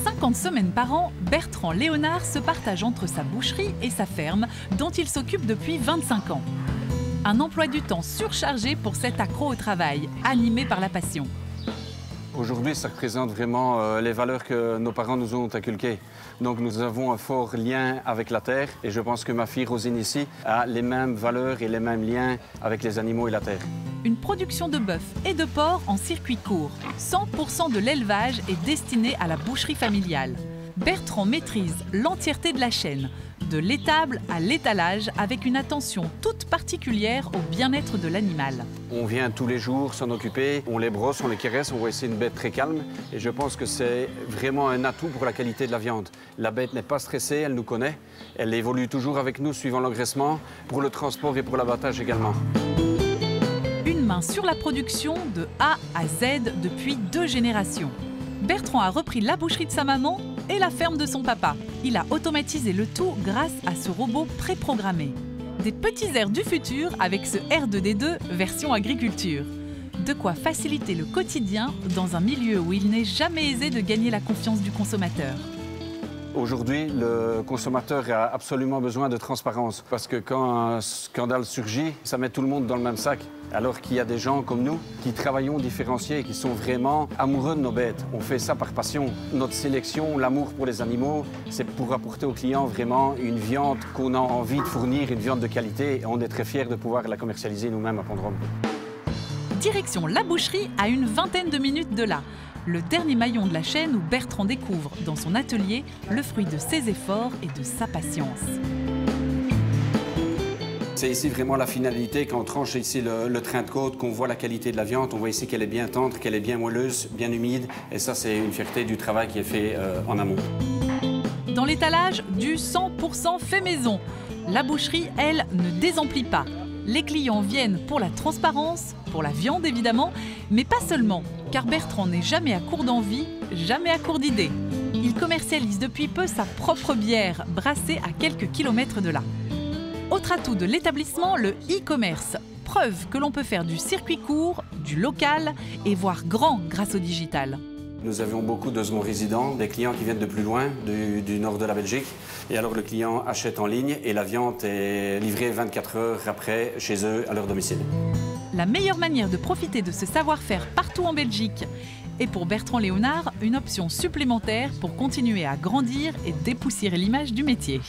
50 semaines par an, Bertrand Léonard se partage entre sa boucherie et sa ferme, dont il s'occupe depuis 25 ans. Un emploi du temps surchargé pour cet accro au travail, animé par la passion. Aujourd'hui, ça représente vraiment les valeurs que nos parents nous ont inculquées. Donc nous avons un fort lien avec la terre et je pense que ma fille Rosine ici a les mêmes valeurs et les mêmes liens avec les animaux et la terre. Une production de bœuf et de porc en circuit court. 100% de l'élevage est destiné à la boucherie familiale. Bertrand maîtrise l'entièreté de la chaîne, de l'étable à l'étalage, avec une attention toute particulière au bien-être de l'animal. On vient tous les jours s'en occuper, on les brosse, on les caresse, on voit ici une bête très calme et je pense que c'est vraiment un atout pour la qualité de la viande. La bête n'est pas stressée, elle nous connaît, elle évolue toujours avec nous suivant l'engraissement, pour le transport et pour l'abattage également. Une main sur la production de A à Z depuis 2 générations. Bertrand a repris la boucherie de sa maman et la ferme de son papa. Il a automatisé le tout grâce à ce robot préprogrammé. Des petits airs du futur avec ce R2D2 version agriculture. De quoi faciliter le quotidien dans un milieu où il n'est jamais aisé de gagner la confiance du consommateur. Aujourd'hui, le consommateur a absolument besoin de transparence parce que quand un scandale surgit, ça met tout le monde dans le même sac. Alors qu'il y a des gens comme nous qui travaillons différenciés, qui sont vraiment amoureux de nos bêtes. On fait ça par passion. Notre sélection, l'amour pour les animaux, c'est pour apporter aux clients vraiment une viande qu'on a envie de fournir, une viande de qualité. Et on est très fiers de pouvoir la commercialiser nous-mêmes à Pont-de-Rome. Direction la boucherie à une vingtaine de minutes de là. Le dernier maillon de la chaîne où Bertrand découvre dans son atelier le fruit de ses efforts et de sa patience. C'est ici vraiment la finalité, quand on tranche ici le train de côte, qu'on voit la qualité de la viande, on voit ici qu'elle est bien tendre, qu'elle est bien moelleuse, bien humide. Et ça, c'est une fierté du travail qui est fait en amont. Dans l'étalage, du 100% fait maison. La boucherie, elle, ne désemplit pas. Les clients viennent pour la transparence, pour la viande évidemment, mais pas seulement, car Bertrand n'est jamais à court d'envie, jamais à court d'idées. Il commercialise depuis peu sa propre bière, brassée à quelques kilomètres de là. Autre atout de l'établissement, le e-commerce. Preuve que l'on peut faire du circuit court, du local et voire grand grâce au digital. Nous avions beaucoup de seconds résidents, des clients qui viennent de plus loin, du nord de la Belgique. Et alors le client achète en ligne et la viande est livrée 24 heures après chez eux à leur domicile. La meilleure manière de profiter de ce savoir-faire partout en Belgique. Et pour Bertrand Léonard, une option supplémentaire pour continuer à grandir et dépoussiérer l'image du métier.